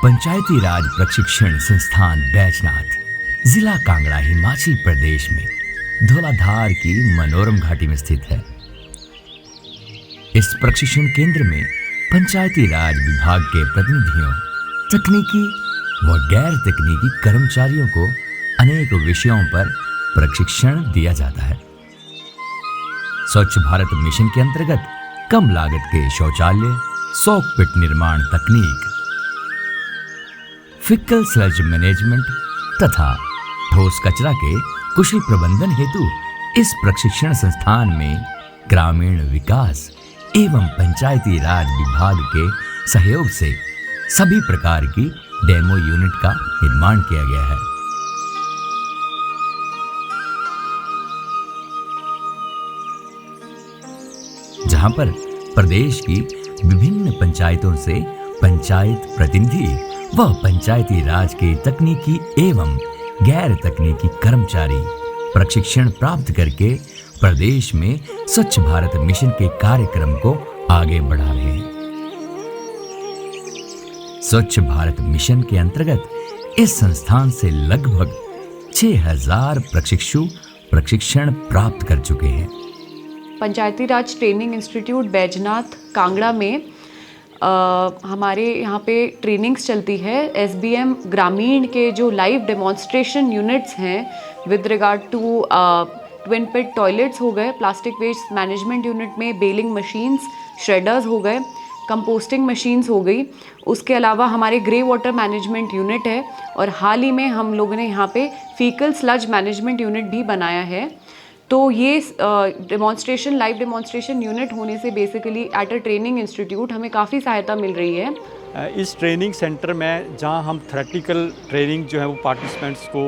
पंचायती राज प्रशिक्षण संस्थान बैजनाथ जिला कांगड़ा हिमाचल प्रदेश में धौलाधार की मनोरम घाटी में स्थित है। इस प्रशिक्षण केंद्र में पंचायती राज विभाग के प्रतिनिधियों, तकनीकी व गैर तकनीकी कर्मचारियों को अनेक विषयों पर प्रशिक्षण दिया जाता है। स्वच्छ भारत मिशन के अंतर्गत कम लागत के शौचालय, सॉक पिट निर्माण तकनीक, फिकल स्लज मैनेजमेंट तथा ठोस कचरा के कुशल प्रबंधन हेतु इस प्रशिक्षण संस्थान में ग्रामीण विकास एवं पंचायती राज विभाग के सहयोग से सभी प्रकार की डेमो यूनिट का निर्माण किया गया है। जहां पर प्रदेश की विभिन्न पंचायतों से पंचायत प्रतिनिधि व पंचायती राज के तकनीकी एवं गैर तकनीकी कर्मचारी प्रशिक्षण प्राप्त करके प्रदेश में स्वच्छ भारत मिशन के कार्यक्रम को आगे बढ़ा रहे हैं। स्वच्छ भारत मिशन के अंतर्गत इस संस्थान से लगभग 6000 प्रशिक्षु प्रशिक्षण प्राप्त कर चुके हैं। पंचायती राज ट्रेनिंग इंस्टीट्यूट बैजनाथ कांगड़ा में हमारे यहाँ पे ट्रेनिंग्स चलती है। एसबीएम ग्रामीण के जो लाइव डेमोन्स्ट्रेशन यूनिट्स हैं with regard to twin pit toilets हो गए, प्लास्टिक वेस्ट मैनेजमेंट यूनिट में बेलिंग मशीन्स, श्रेडर्स हो गए, कंपोस्टिंग मशीन्स हो गई। उसके अलावा हमारे ग्रे वाटर मैनेजमेंट यूनिट है और हाल ही में हम लोगों ने यहाँ पे फीकल स्लज मैनेजमेंट यूनिट भी बनाया है। तो ये डेमोन्स्ट्रेशन लाइव डेमोन्स्ट्रेशन यूनिट होने से basically at a training institute हमें काफ़ी सहायता मिल रही है। इस ट्रेनिंग सेंटर में जहां हम थ्योरेटिकल ट्रेनिंग जो है वो पार्टिसिपेंट्स को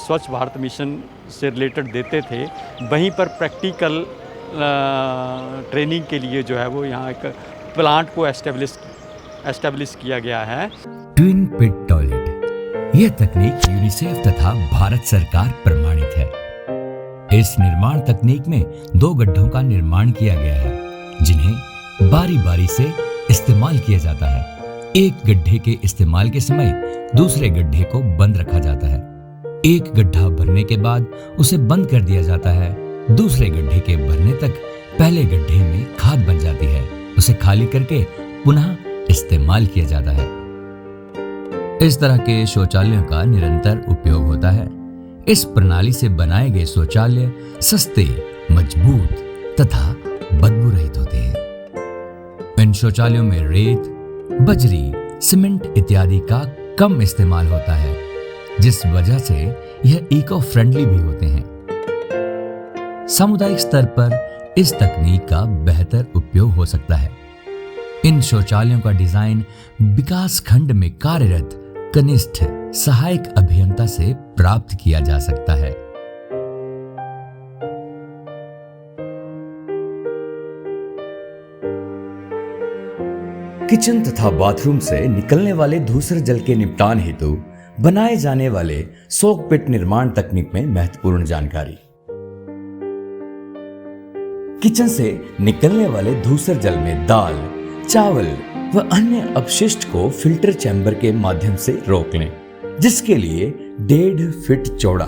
स्वच्छ भारत मिशन से रिलेटेड देते थे, वहीं पर प्रैक्टिकल ट्रेनिंग के लिए जो है वो यहाँ एक प्लांट को एस्टेब्लिश किया गया है। ट्विन पिट टॉयलेट यह तकनीक यूनिसेफ तथा भारत सरकार प्रमाणित है। इस निर्माण तकनीक में 2 गड्ढों का निर्माण किया गया है जिन्हें बारी बारी से इस्तेमाल किया जाता है। एक गड्ढे के इस्तेमाल के समय दूसरे गड्ढे को बंद रखा जाता है। एक गड्ढा भरने के बाद उसे बंद कर दिया जाता है। दूसरे गड्ढे के भरने तक पहले गड्ढे में खाद बन जाती है, उसे खाली करके पुनः इस्तेमाल किया जाता है। इस तरह के शौचालयों का निरंतर उपयोग होता है। इस प्रणाली से बनाए गए शौचालय सस्ते, मजबूत तथा बदबू रहित होते हैं। इन शौचालयों में रेत, बजरी, सीमेंट इत्यादि का कम इस्तेमाल होता है, जिस वजह से यह इको फ्रेंडली भी होते हैं। सामुदायिक स्तर पर इस तकनीक का बेहतर उपयोग हो सकता है। इन शौचालयों का डिजाइन विकास खंड में कार्यरत कनिष्ठ सहायक अभियंता से प्राप्त किया जा सकता है। किचन तथा बाथरूम से निकलने वाले दूसरे जल के निपटान हेतु बनाए जाने वाले सॉक पिट निर्माण तकनीक में महत्वपूर्ण जानकारी। किचन से निकलने वाले दूसरे जल में दाल, चावल व अन्य अपशिष्ट को फिल्टर चैम्बर के माध्यम से रोक लें, जिसके लिए 1.5 फीट चौड़ा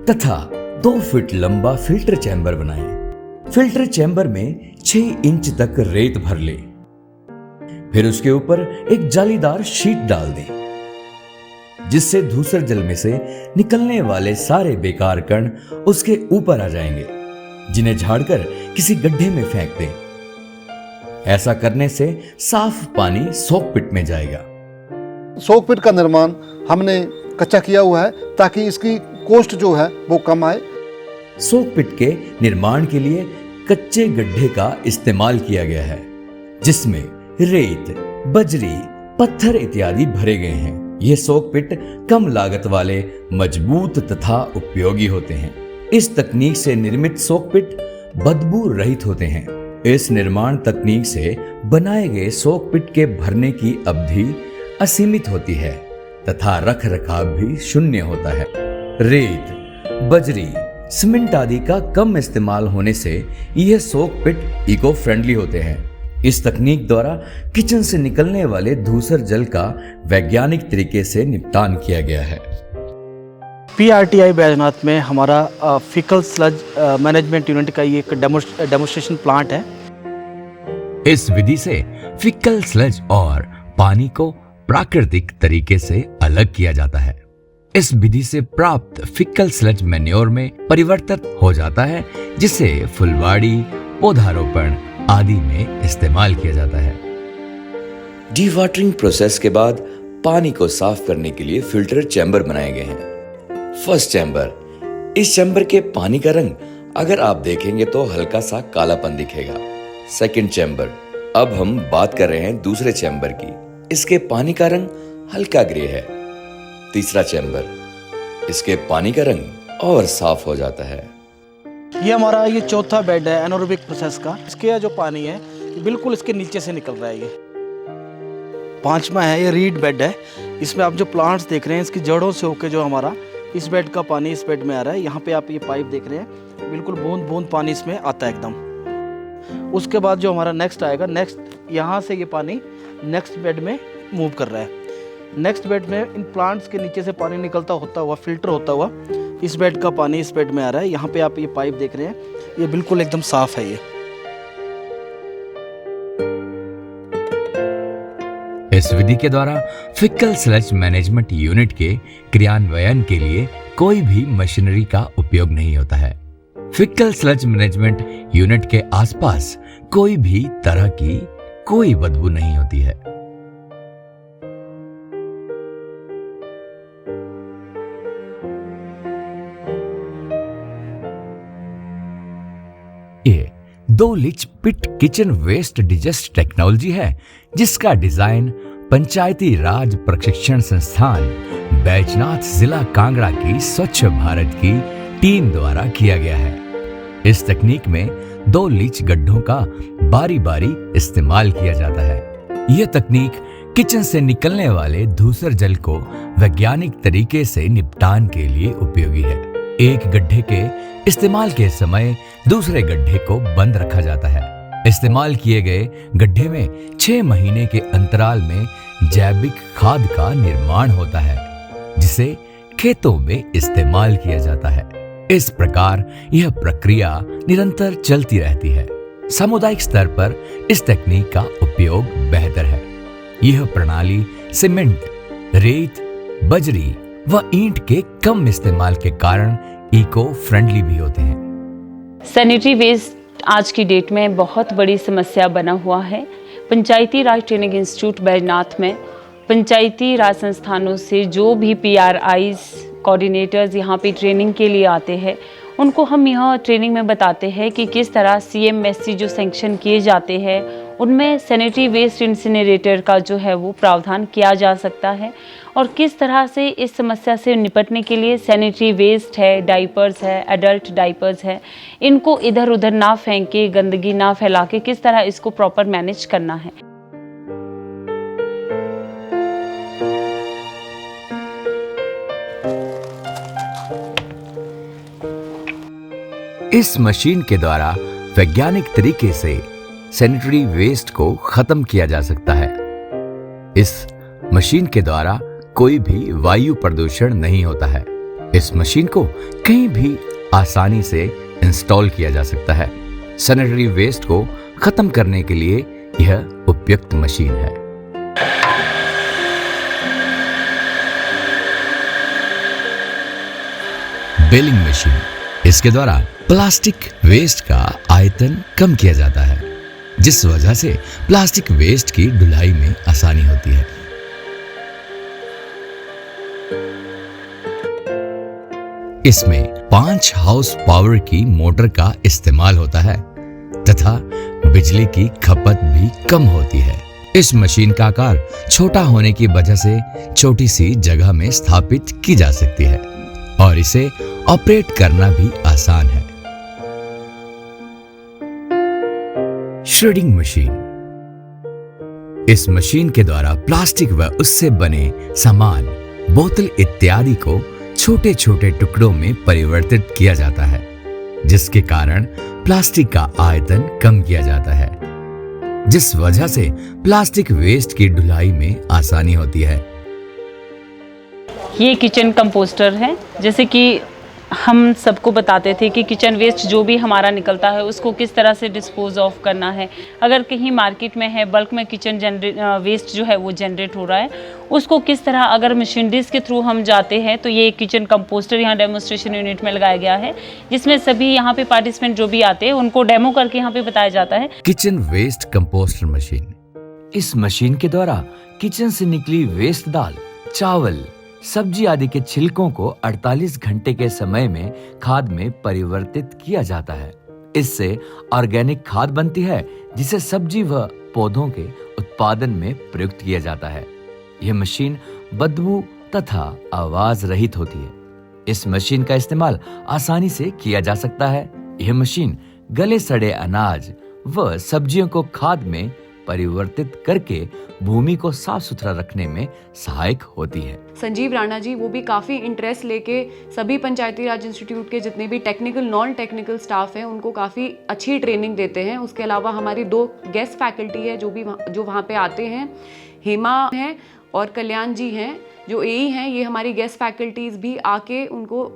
तथा 2 फीट लंबा फिल्टर चैम्बर बनाएं। फिल्टर चैम्बर में 6 इंच तक रेत भर लें, फिर उसके ऊपर एक जालीदार शीट डाल दें, जिससे दूसरे जल में से निकलने वाले सारे बेकार कण उसके ऊपर आ जाएंगे, जिन्हें झाड़कर किसी गड्ढे में फेंक दें। ऐसा करने से साफ पानी सॉक पिट में जाएगा। सॉक पिट का निर्माण हमने कच्चा किया हुआ है ताकि इसकी कॉस्ट जो है वो कम आए। सॉक पिट के निर्माण के लिए कच्चे गड्ढे का इस्तेमाल किया गया है, जिसमें रेत, बजरी, पत्थर इत्यादि भरे गए हैं। ये सॉक पिट कम लागत वाले, मजबूत तथा उपयोगी होते हैं। इस तकनीक से निर्मित सॉक पिट बदबू रहित होते हैं। इस निर्माण तकनीक से बनाए गए सॉक पिट के भरने की अवधि असीमित होती है तथा रख रखाव भी शून्य होता है। रेत, बजरी, सीमेंट आदि का कम इस्तेमाल होने से यह सॉक पिट इको फ्रेंडली होते हैं। इस तकनीक द्वारा किचन से निकलने वाले धूसर जल का वैज्ञानिक तरीके से निपटान किया गया है। PRTI बैजनाथ में हमारा फिकल स्लज मैनेजमेंट यूनिट का ये एक डेमोस्ट्रेशन प्लांट है। इस विधि से फिकल स्लज और पानी को प्राकृतिक तरीके से अलग किया जाता है। इस विधि से प्राप्त फिकल स्लज मैन्योर में परिवर्तित हो जाता है, जिसे फुलवाड़ी, पौधारोपण आदि में इस्तेमाल किया जाता है। डीवाटरिंग प्रोसेस के बाद पानी को साफ करने के लिए फिल्टर चैम्बर बनाए गए हैं। फर्स्ट चैम्बर, इस चैम्बर के पानी का रंग अगर आप देखेंगे तो हल्का सा कालापन दिखेगा। सेकंड चैम्बर, अब हम बात कर रहे हैं दूसरे चैम्बर की, इसके पानी का रंग हल्का ग्रे है। तीसरा चैम्बर, इसके पानी का रंग और साफ हो जाता है। ये हमारा ये चौथा बेड है एनारोबिक प्रोसेस का। इसके जो पानी है बिल्कुल इसके नीचे से निकल रहा है। ये पांचवा है, ये रीड बेड है। इसमें आप जो प्लांट्स देख रहे हैं इसकी जड़ों से होकर जो हमारा इस बेड का पानी इस बेड में आ रहा है। यहाँ पे आप ये पाइप देख रहे हैं, बिल्कुल बूंद बूंद पानी इसमें आता है एकदम। उसके बाद जो हमारा नेक्स्ट आएगा, नेक्स्ट यहाँ से ये पानी नेक्स्ट बेड में मूव कर रहा है। नेक्स्ट बेड में इन प्लांट्स के नीचे से पानी निकलता होता हुआ, फिल्टर होता हुआ इस बेड का पानी इस बेड में आ रहा है। यहाँ पे आप ये पाइप देख रहे हैं, ये बिल्कुल एकदम साफ है। ये इस विधि के द्वारा फिकल स्लज मैनेजमेंट यूनिट के क्रियान्वयन के लिए कोई भी मशीनरी का उपयोग नहीं होता है। फिकल स्लज मैनेजमेंट यूनिट के आसपास कोई भी तरह की कोई बदबू नहीं होती है। ये 2 लीच पिट किचन वेस्ट डिजेस्ट टेक्नोलॉजी है, जिसका डिजाइन पंचायती राज प्रशिक्षण संस्थान बैजनाथ जिला कांगड़ा की स्वच्छ भारत की टीम द्वारा किया गया है। इस तकनीक में 2 लीच गड्ढों का बारी बारी इस्तेमाल किया जाता है। यह तकनीक किचन से निकलने वाले धूसर जल को वैज्ञानिक तरीके से निपटान के लिए उपयोगी है। एक गड्ढे के इस्तेमाल के समय दूसरे गड्ढे को बंद रखा जाता है। इस्तेमाल किए गए गड्ढे में 6 महीने के अंतराल में जैविक खाद का निर्माण होता है, जिसे खेतों में इस्तेमाल किया जाता है। इस प्रकार यह प्रक्रिया निरंतर चलती रहती है। सामुदायिक स्तर पर इस तकनीक का उपयोग बेहतर है। यह प्रणाली सीमेंट, रेत, बजरी व ईंट के कम इस्तेमाल के कारण इको फ्रेंडली भी होते हैं। सैनिटरी वेस्ट आज की डेट में बहुत बड़ी समस्या बना हुआ है। पंचायती राज ट्रेनिंग इंस्टीट्यूट बैजनाथ में पंचायती राज संस्थानों से जो भी PRIs कोऑर्डिनेटर्स यहाँ पे ट्रेनिंग के लिए आते हैं, उनको हम यहाँ ट्रेनिंग में बताते हैं कि किस तरह CMSC जो सैंक्शन किए जाते हैं उनमें सैनिटरी वेस्ट इंसिनरेटर का जो है वो प्रावधान किया जा सकता है, और किस तरह से इस समस्या से निपटने के लिए सैनिटरी वेस्ट है, डाइपर्स है, एडल्ट डाइपर्स है, इनको इधर उधर ना फेंक के, गंदगी ना फैला के किस तरह इसको प्रॉपर मैनेज करना है। इस मशीन के द्वारा वैज्ञानिक तरीके से सैनिटरी वेस्ट को खत्म किया जा सकता है। इस मशीन के द्वारा कोई भी वायु प्रदूषण नहीं होता है। इस मशीन को कहीं भी आसानी से इंस्टॉल किया जा सकता है। सैनिटरी वेस्ट को खत्म करने के लिए यह उपयुक्त मशीन है। बेलिंग मशीन, इसके द्वारा प्लास्टिक वेस्ट का आयतन कम किया जाता है, जिस वजह से प्लास्टिक वेस्ट की ढुलाई में आसानी होती है। इसमें 5 हाउस पावर की मोटर का इस्तेमाल होता है तथा बिजली की खपत भी कम होती है। इस मशीन का आकार छोटा होने की वजह से छोटी सी जगह में स्थापित की जा सकती है और इसे ऑपरेट करना भी आसान है। श्रेडिंग मशीन, इस मशीन के द्वारा प्लास्टिक व उससे बने सामान, बोतल इत्यादि को छोटे छोटे टुकड़ों में परिवर्तित किया जाता है, जिसके कारण प्लास्टिक का आयतन कम किया जाता है। जिस वजह से प्लास्टिक वेस्ट की ढुलाई में आसानी होती है। ये किचन कंपोस्टर है। जैसे कि हम सबको बताते थे कि किचन वेस्ट जो भी हमारा निकलता है उसको किस तरह से डिस्पोज ऑफ करना है। अगर कहीं मार्केट में है बल्क में किचन वेस्ट जो है वो जनरेट हो रहा है, उसको किस तरह अगर मशीनरीज के थ्रू हम जाते हैं तो ये किचन कंपोस्टर यहाँ डेमोन्स्ट्रेशन यूनिट में लगाया गया है, जिसमें सभी यहाँ पे पार्टिसिपेंट जो भी आते हैं उनको डेमो करके यहाँ पे बताया जाता है। Kitchen waste composter machine. इस मशीन के द्वारा किचन से निकली वेस्ट दाल, चावल, सब्जी आदि के छिलकों को 48 घंटे के समय में खाद में परिवर्तित किया जाता है। इससे ऑर्गेनिक खाद बनती है जिसे सब्जी व पौधों के उत्पादन में प्रयुक्त किया जाता है। यह मशीन बदबू तथा आवाज रहित होती है। इस मशीन का इस्तेमाल आसानी से किया जा सकता है। यह मशीन गले सड़े अनाज व सब्जियों को खाद में परिवर्तित करके भूमि को साफ सुथरा रखने में सहायक होती है। संजीव राणा जी वो भी काफ़ी इंटरेस्ट लेके सभी पंचायती राज इंस्टीट्यूट के जितने भी टेक्निकल नॉन टेक्निकल स्टाफ हैं उनको काफ़ी अच्छी ट्रेनिंग देते हैं। उसके अलावा हमारी 2 गेस्ट फैकल्टी है जो वहाँ पे आते हैं, हेमा हैं और कल्याण जी हैं जो एई हैं। ये हमारी गेस्ट फैकल्टीज़ भी आके उनको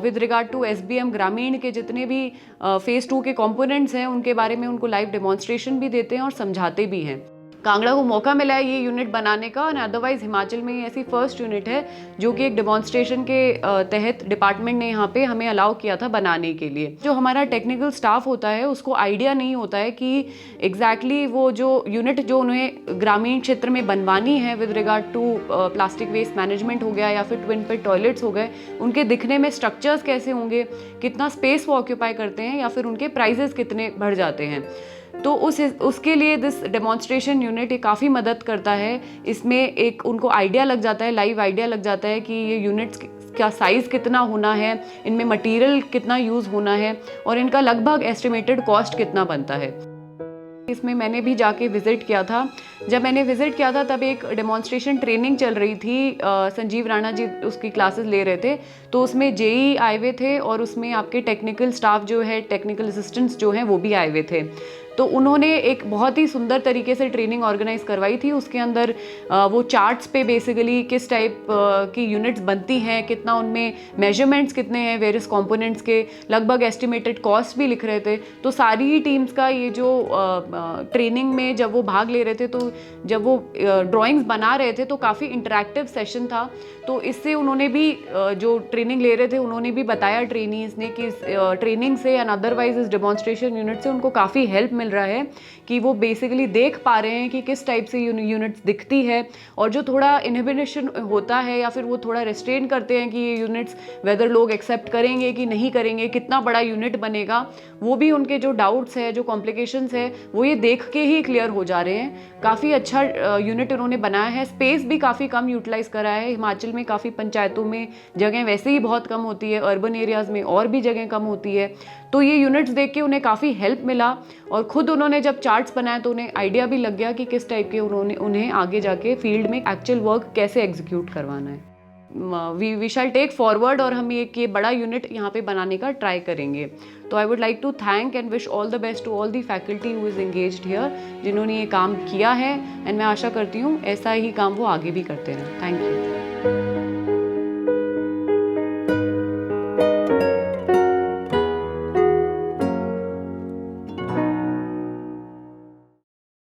विद रिगार्ड टू SBM ग्रामीण के जितने भी फेज़ 2 के कंपोनेंट्स हैं उनके बारे में उनको लाइव डेमोन्स्ट्रेशन भी देते हैं और समझाते भी हैं। कांगड़ा को मौका मिला है ये यूनिट बनाने का, और अदरवाइज हिमाचल में ये ऐसी फर्स्ट यूनिट है जो कि एक डेमोन्स्ट्रेशन के तहत डिपार्टमेंट ने यहाँ पे हमें अलाउ किया था बनाने के लिए। जो हमारा टेक्निकल स्टाफ होता है उसको आइडिया नहीं होता है कि एग्जैक्टली वो जो यूनिट जो उन्हें ग्रामीण क्षेत्र में बनवानी है with regard to plastic waste management हो गया या फिर ट्विन पिट टॉयलेट्स हो गए, उनके दिखने में स्ट्रक्चर्स कैसे होंगे, कितना स्पेस वो ऑक्यूपाई करते हैं या फिर उनके प्राइजेस कितने बढ़ जाते हैं। तो उसके लिए दिस डेमोन्स्ट्रेशन यूनिट ये काफ़ी मदद करता है। इसमें एक उनको आइडिया लग जाता है, लाइव आइडिया लग जाता है कि ये यूनिट्स का साइज़ कितना होना है, इनमें मटेरियल कितना यूज़ होना है और इनका लगभग एस्टिमेटेड कॉस्ट कितना बनता है। इसमें मैंने भी जाके विज़िट किया था। जब मैंने विज़िट किया था तब एक डेमोन्स्ट्रेशन ट्रेनिंग चल रही थी, संजीव राणा जी उसकी क्लासेस ले रहे थे, तो उसमें जेई आए हुए थे और उसमें आपके टेक्निकल स्टाफ जो है, टेक्निकल असिस्टेंट्स जो हैं वो भी आए हुए थे। तो उन्होंने एक बहुत ही सुंदर तरीके से ट्रेनिंग ऑर्गेनाइज करवाई थी। उसके अंदर वो चार्ट्स पे बेसिकली किस टाइप की यूनिट्स बनती हैं, कितना उनमें मेजरमेंट्स कितने हैं वेरियस कंपोनेंट्स के, लगभग एस्टिमेटेड कॉस्ट भी लिख रहे थे। तो सारी टीम्स का ये जो ट्रेनिंग में जब वो भाग ले रहे थे तो जब वो ड्राइंग्स बना रहे थे तो काफ़ी इंटरेक्टिव सेशन था। तो इससे उन्होंने भी जो ट्रेनिंग ले रहे थे उन्होंने भी बताया ट्रेनीज़ ने कि ट्रेनिंग से एंड अदरवाइज इस डेमोन्स्ट्रेशन यूनिट से उनको काफ़ी हेल्प मिल रहा है कि वो बेसिकली देख पा रहे हैं कि किस टाइप से यूनिट्स दिखती है और जो थोड़ा इनहिबिशन होता है या फिर वो थोड़ा रेस्ट्रेन करते हैं कि ये यूनिट्स वेदर लोग एक्सेप्ट करेंगे कि नहीं करेंगे, कितना बड़ा यूनिट बनेगा, वो भी उनके जो डाउट्स है, जो कॉम्प्लिकेशंस है, वो ये देख के ही क्लियर हो जा रहे हैं। काफ़ी अच्छा यूनिट उन्होंने बनाया है। स्पेस भी काफ़ी कम यूटिलाइज करा है। हिमाचल में काफ़ी पंचायतों में जगह वैसे ही बहुत कम होती है, अर्बन एरियाज़ में और भी जगह कम होती है। तो ये यूनिट्स देख के उन्हें काफ़ी हेल्प मिला और खुद उन्होंने जब चार्ट्स बनाए तो उन्हें आइडिया भी लग गया कि किस टाइप के उन्हें आगे जाके फील्ड में एक्चुअल वर्क कैसे एग्जीक्यूट करवाना है। वी शैल टेक फॉरवर्ड और हम ये बड़ा यूनिट यहाँ पे बनाने का ट्राई करेंगे। तो I would like to thank and wish all the best to all the faculty who is engaged here, जिन्होंने ये काम किया है, एंड मैं आशा करती हूँ ऐसा ही काम वो आगे भी करते रहें। Thank you.